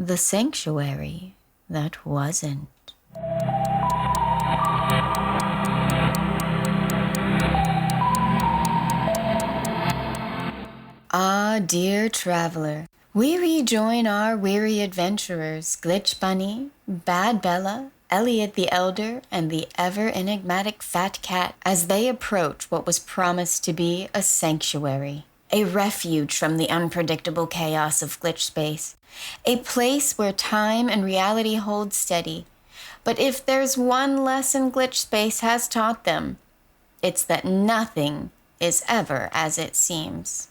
The sanctuary that wasn't. Ah, dear traveler, we rejoin our weary adventurers, Glitch Bunny, Bad Bella, Elliot the Elder, and the ever-enigmatic Fat Cat as they approach what was promised to be a sanctuary, a refuge from the unpredictable chaos of glitch space, a place where time and reality hold steady. But if there's one lesson glitch space has taught them, it's that nothing is ever as it seems.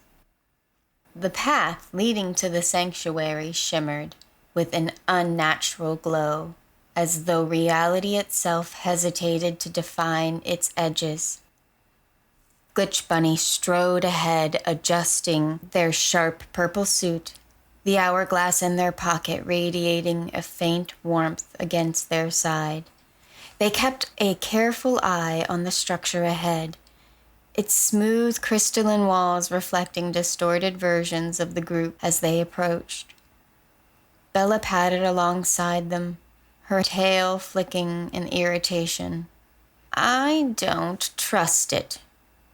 The path leading to the sanctuary shimmered with an unnatural glow, as though reality itself hesitated to define its edges. Glitch Bunny strode ahead, adjusting their sharp purple suit, the hourglass in their pocket radiating a faint warmth against their side. They kept a careful eye on the structure ahead, its smooth crystalline walls reflecting distorted versions of the group as they approached. Bella padded alongside them, her tail flicking in irritation. "I don't trust it,"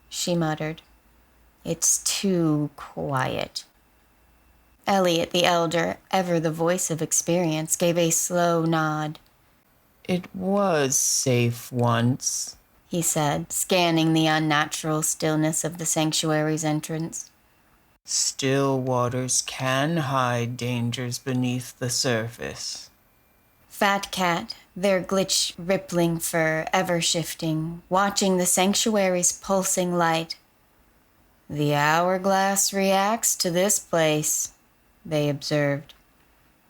she muttered. "It's too quiet." Elliot the Elder, ever the voice of experience, gave a slow nod. "It was safe once," he said, scanning the unnatural stillness of the sanctuary's entrance. "Still waters can hide dangers beneath the surface." Fat Cat, their glitch rippling fur ever shifting, watching the sanctuary's pulsing light. "The hourglass reacts to this place," they observed.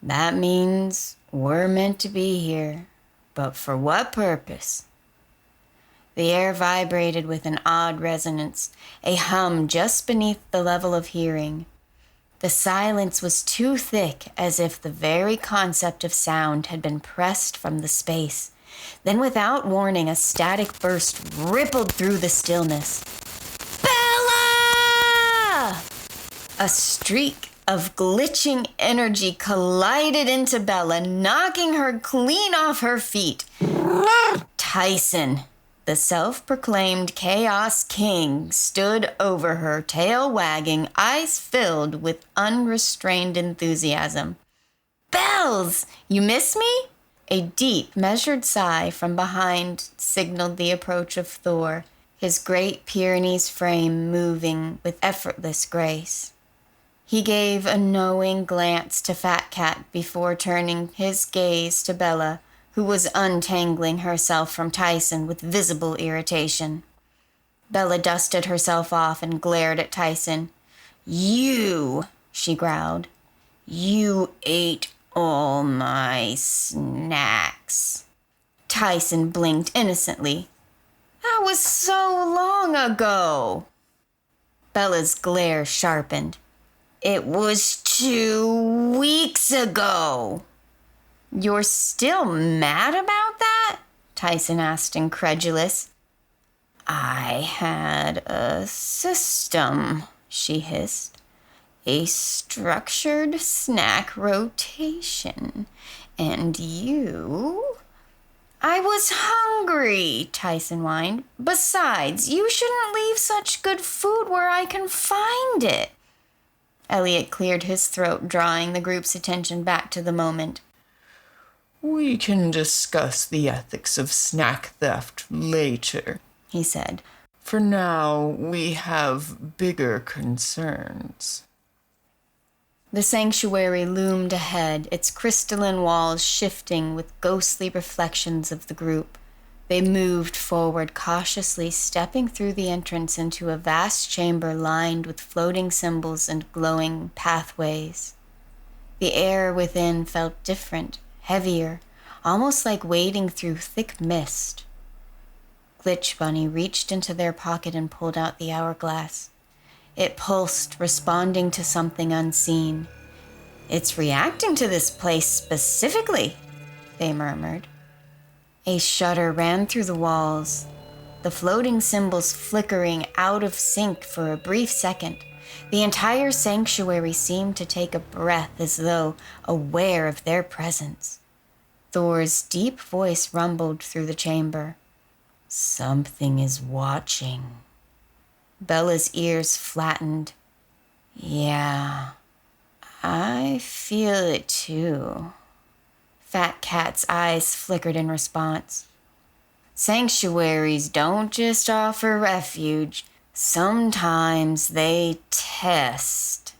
"That means we're meant to be here. But for what purpose?" The air vibrated with an odd resonance, a hum just beneath the level of hearing. The silence was too thick, as if the very concept of sound had been pressed from the space. Then without warning, a static burst rippled through the stillness. "Bella!" A streak of glitching energy collided into Bella, knocking her clean off her feet. Tyson, the self-proclaimed Chaos King, stood over her, tail wagging, eyes filled with unrestrained enthusiasm. "Bells, you miss me?" A deep, measured sigh from behind signaled the approach of Thor, his great Pyrenees frame moving with effortless grace. He gave a knowing glance to Fat Cat before turning his gaze to Bella, who was untangling herself from Tyson with visible irritation. Bella dusted herself off and glared at Tyson. "You," she growled, "you ate all my snacks." Tyson blinked innocently. "That was so long ago." Bella's glare sharpened. "It was 2 weeks ago." "You're still mad about that?" Tyson asked, incredulous. "I had a system," she hissed. "A structured snack rotation. And you—" "I was hungry," Tyson whined. "Besides, you shouldn't leave such good food where I can find it." Elliot cleared his throat, drawing the group's attention back to the moment. "We can discuss the ethics of snack theft later," he said. "For now, we have bigger concerns." The sanctuary loomed ahead, its crystalline walls shifting with ghostly reflections of the group. They moved forward cautiously, stepping through the entrance into a vast chamber lined with floating symbols and glowing pathways. The air within felt different, heavier, almost like wading through thick mist. Glitch Bunny reached into their pocket and pulled out the hourglass. It pulsed, responding to something unseen. "It's reacting to this place specifically," they murmured. A shudder ran through the walls, the floating symbols flickering out of sync for a brief second, The entire sanctuary seemed to take a breath as though aware of their presence. Thor's deep voice rumbled through the chamber. "Something is watching." Bella's ears flattened. "Yeah, I feel it too." Fat Cat's eyes flickered in response. "Sanctuaries don't just offer refuge. Sometimes they test."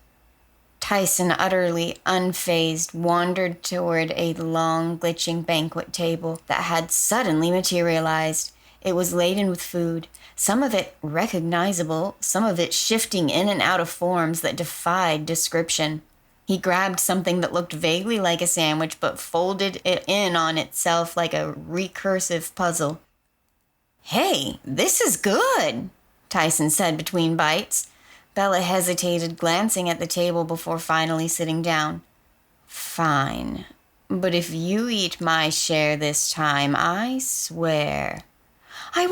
Tyson, utterly unfazed, wandered toward a long, glitching banquet table that had suddenly materialized. It was laden with food, some of it recognizable, some of it shifting in and out of forms that defied description. He grabbed something that looked vaguely like a sandwich, but folded it in on itself like a recursive puzzle. "Hey, this is good," Tyson said between bites. Bella hesitated, glancing at the table before finally sitting down. "Fine, but if you eat my share this time, I swear." I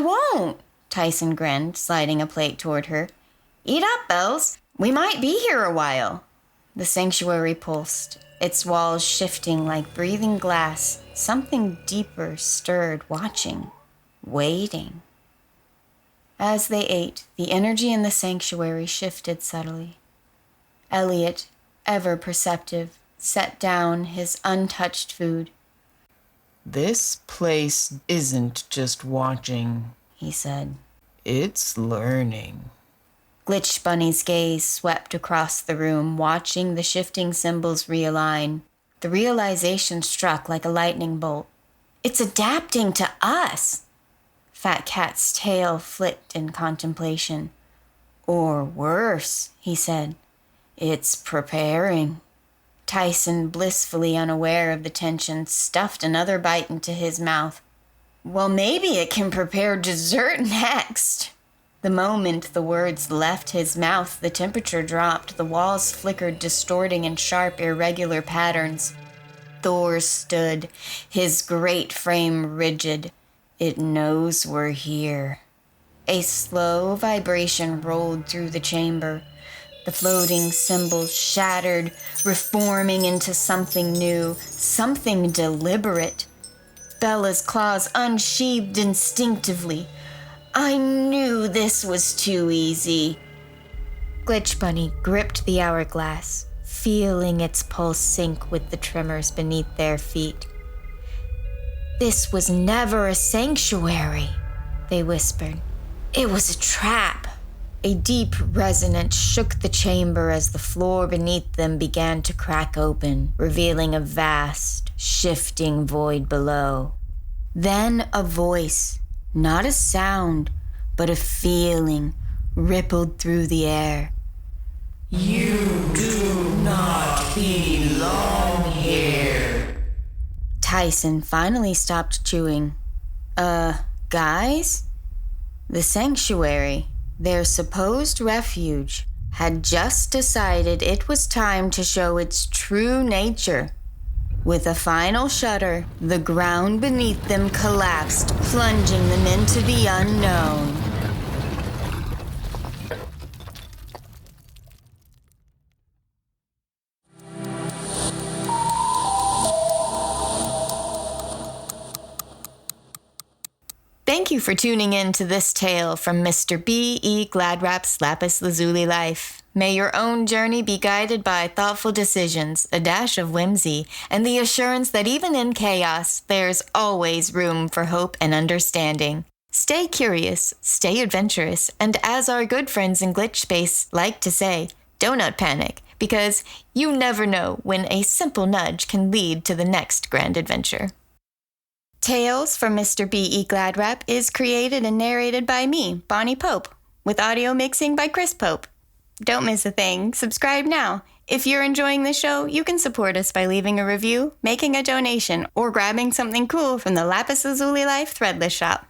won't, Tyson grinned, sliding a plate toward her. "Eat up, Bells. We might be here a while." The sanctuary pulsed, its walls shifting like breathing glass. Something deeper stirred, watching, waiting. As they ate, the energy in the sanctuary shifted subtly. Elliot, ever perceptive, set down his untouched food. "This place isn't just watching," he said. "It's learning." Glitch Bunny's gaze swept across the room, watching the shifting symbols realign. The realization struck like a lightning bolt. "It's adapting to us." Fat Cat's tail flicked in contemplation. "Or worse," he said. "It's preparing." Tyson, blissfully unaware of the tension, stuffed another bite into his mouth. "Well, maybe it can prepare dessert next." The moment the words left his mouth, the temperature dropped. The walls flickered, distorting in sharp, irregular patterns. Thor stood, his great frame rigid. "It knows we're here." A slow vibration rolled through the chamber. The floating symbols shattered, reforming into something new, something deliberate. Bella's claws unsheathed instinctively. "I knew this was too easy." Glitch Bunny gripped the hourglass, feeling its pulse sync with the tremors beneath their feet. "This was never a sanctuary," they whispered. "It was a trap." A deep resonance shook the chamber as the floor beneath them began to crack open, revealing a vast, shifting void below. Then a voice, not a sound, but a feeling, rippled through the air. "You do not belong here." Tyson finally stopped chewing. Guys? The sanctuary, their supposed refuge, had just decided it was time to show its true nature. With a final shudder, the ground beneath them collapsed, plunging them into the unknown. Thank you for tuning in to this tale from Mr. B. E. Gladrap's Lapis Lazuli Life. May your own journey be guided by thoughtful decisions, a dash of whimsy, and the assurance that even in chaos, there's always room for hope and understanding. Stay curious, stay adventurous, and as our good friends in Glitch Space like to say, donut panic, because you never know when a simple nudge can lead to the next grand adventure. Tales from Mr. B. E. Gladrap is created and narrated by me, Bonnie Pope, with audio mixing by Chris Pope. Don't miss a thing. Subscribe now. If you're enjoying the show, you can support us by leaving a review, making a donation, or grabbing something cool from the Lapis Lazuli Life Threadless shop.